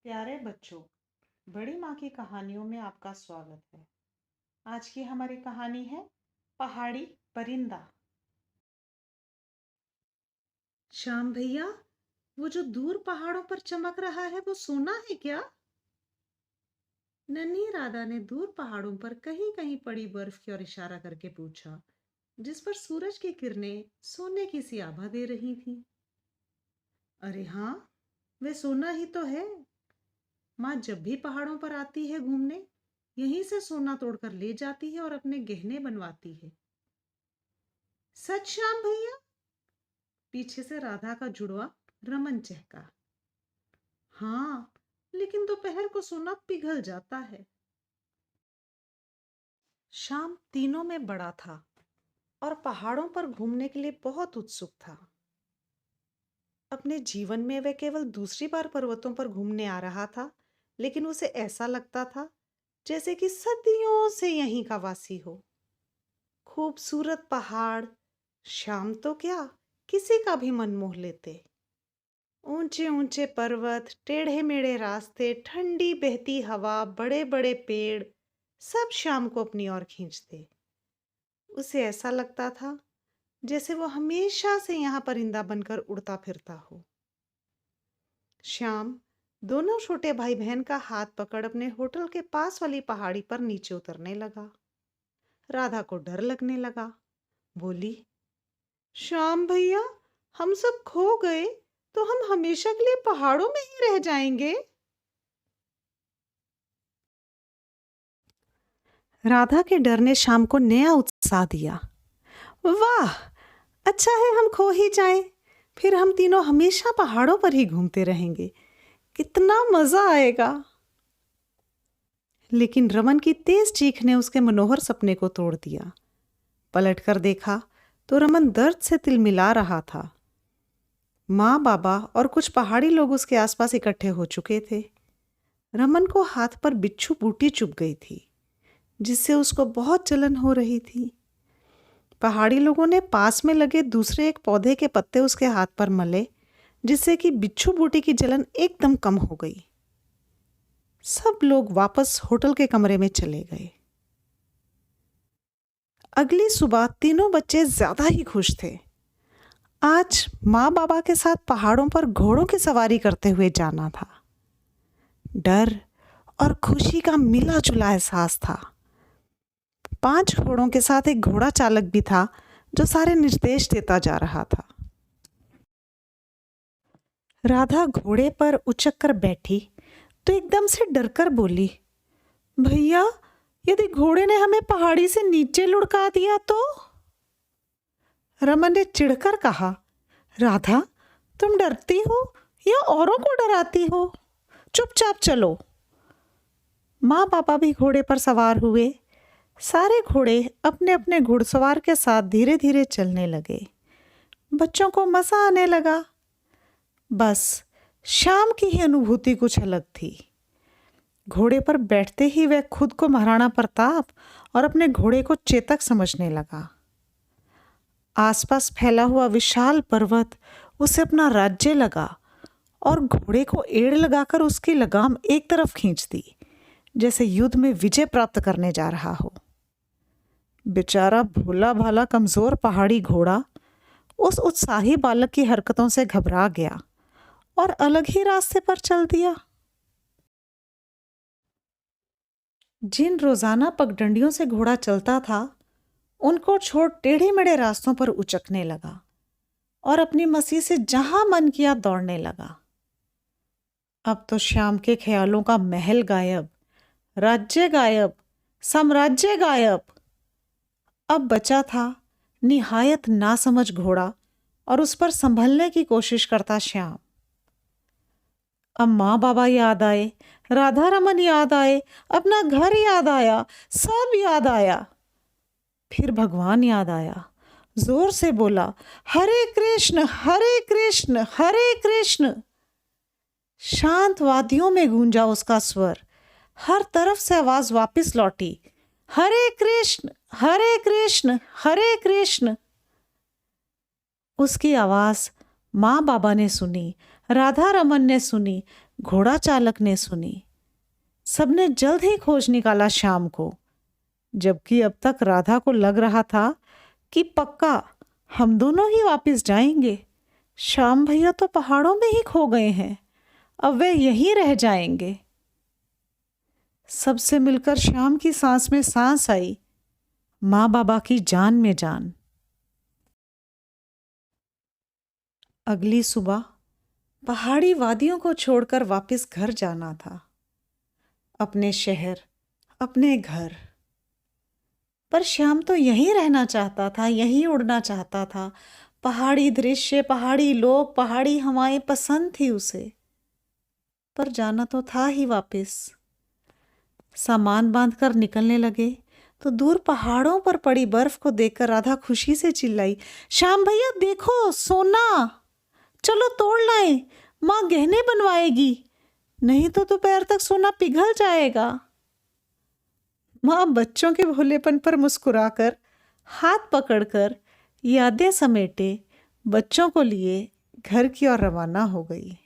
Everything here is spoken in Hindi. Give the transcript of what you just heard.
प्यारे बच्चों, बड़ी माँ की कहानियों में आपका स्वागत है। आज की हमारी कहानी है पहाड़ी परिंदा। श्याम भैया, वो जो दूर पहाड़ों पर चमक रहा है वो सोना है क्या? नन्ही राधा ने दूर पहाड़ों पर कहीं कहीं पड़ी बर्फ की ओर इशारा करके पूछा, जिस पर सूरज की किरणें सोने की सी आभा दे रही थीं। अरे हाँ, वे सोना ही तो है। माँ जब भी पहाड़ों पर आती है घूमने, यहीं से सोना तोड़कर ले जाती है और अपने गहने बनवाती है। सच श्याम भैया? पीछे से राधा का जुड़वा रमन चहका। हाँ, लेकिन दोपहर को सोना पिघल जाता है। श्याम तीनों में बड़ा था और पहाड़ों पर घूमने के लिए बहुत उत्सुक था। अपने जीवन में वह केवल दूसरी बार पर्वतों पर घूमने आ रहा था, लेकिन उसे ऐसा लगता था जैसे कि सदियों से यहीं का वासी हो। खूबसूरत पहाड़, शाम तो क्या, किसी का भी मन मोह लेते। ऊंचे ऊंचे पर्वत, टेढ़े मेढ़े रास्ते, ठंडी बहती हवा, बड़े बड़े पेड़, सब शाम को अपनी ओर खींचते। उसे ऐसा लगता था जैसे वो हमेशा से यहाँ परिंदा बनकर उड़ता फिरता हो। श्याम दोनों छोटे भाई बहन का हाथ पकड़ अपने होटल के पास वाली पहाड़ी पर नीचे उतरने लगा। राधा को डर लगने लगा। बोली, श्याम भैया, हम सब खो गए तो हम हमेशा के लिए पहाड़ों में ही रह जाएंगे। राधा के डर ने शाम को नया उत्साह दिया। वाह, अच्छा है हम खो ही जाएं, फिर हम तीनों हमेशा पहाड़ों पर ही घूमते रहेंगे। कितना मजा आएगा। लेकिन रमन की तेज चीख ने उसके मनोहर सपने को तोड़ दिया। पलटकर देखा तो रमन दर्द से तिलमिला रहा था। माँ, बाबा और कुछ पहाड़ी लोग उसके आसपास इकट्ठे हो चुके थे। रमन को हाथ पर बिच्छू बूटी चुभ गई थी, जिससे उसको बहुत जलन हो रही थी। पहाड़ी लोगों ने पास में लगे दूसरे एक पौधे के पत्ते उसके हाथ पर मले, जिससे कि बिच्छू बूटी की जलन एकदम कम हो गई। सब लोग वापस होटल के कमरे में चले गए। अगली सुबह तीनों बच्चे ज्यादा ही खुश थे। आज माँ बाबा के साथ पहाड़ों पर घोड़ों की सवारी करते हुए जाना था। डर और खुशी का मिला जुला एहसास था। 5 घोड़ों के साथ एक घोड़ा चालक भी था, जो सारे निर्देश देता जा रहा था। राधा घोड़े पर उचक कर बैठी तो एकदम से डरकर बोली, भैया, यदि घोड़े ने हमें पहाड़ी से नीचे लुढ़का दिया तो? रमन ने चिढ़कर कहा, राधा, तुम डरती हो या औरों को डराती हो? चुपचाप चलो। माँ बाबा भी घोड़े पर सवार हुए। सारे घोड़े अपने अपने घुड़सवार के साथ धीरे धीरे चलने लगे। बच्चों को मजा आने लगा। बस शाम की ही अनुभूति कुछ अलग थी। घोड़े पर बैठते ही वह खुद को महाराणा प्रताप और अपने घोड़े को चेतक समझने लगा। आसपास फैला हुआ विशाल पर्वत उसे अपना राज्य लगा और घोड़े को एड़ लगाकर उसकी लगाम एक तरफ खींच दी, जैसे युद्ध में विजय प्राप्त करने जा रहा हो। बेचारा भोला भाला कमजोर पहाड़ी घोड़ा उस उत्साही बालक की हरकतों से घबरा गया और अलग ही रास्ते पर चल दिया। जिन रोजाना पगडंडियों से घोड़ा चलता था, उनको छोड़ टेढ़े मेढ़े रास्तों पर उचकने लगा और अपनी मसी से जहां मन किया दौड़ने लगा। अब तो श्याम के ख्यालों का महल गायब, राज्य गायब, साम्राज्य गायब। अब बचा था निहायत नासमझ घोड़ा और उस पर संभलने की कोशिश करता श्याम। अब माँ बाबा याद आए, राधा रमन याद आए, अपना घर याद आया, सब याद आया। फिर भगवान याद आया। जोर से बोला, हरे कृष्ण हरे कृष्ण हरे कृष्ण। शांत वादियों में गूंजा उसका स्वर। हर तरफ से आवाज वापस लौटी, हरे कृष्ण हरे कृष्ण हरे कृष्ण। उसकी आवाज माँ बाबा ने सुनी, राधा रमन ने सुनी, घोड़ा चालक ने सुनी। सबने जल्द ही खोज निकाला श्याम को, जबकि अब तक राधा को लग रहा था कि पक्का हम दोनों ही वापस जाएंगे। श्याम भैया तो पहाड़ों में ही खो गए हैं, अब वे यहीं रह जाएंगे। सबसे मिलकर श्याम की सांस में सांस आई, माँ बाबा की जान में जान। अगली सुबह पहाड़ी वादियों को छोड़कर वापस घर जाना था, अपने शहर, अपने घर। पर श्याम तो यहीं रहना चाहता था, यहीं उड़ना चाहता था। पहाड़ी दृश्य, पहाड़ी लोग, पहाड़ी हवाएं पसंद थी उसे, पर जाना तो था ही वापस। सामान बांधकर निकलने लगे तो दूर पहाड़ों पर पड़ी बर्फ को देखकर राधा खुशी से चिल्लाई, श्याम भैया देखो सोना, चलो तोड़ लाएं, माँ गहने बनवाएगी, नहीं तो दोपहर तक सोना पिघल जाएगा। माँ बच्चों के भोलेपन पर मुस्कुराकर, हाथ पकड़कर, यादें समेटे बच्चों को लिए घर की ओर रवाना हो गई।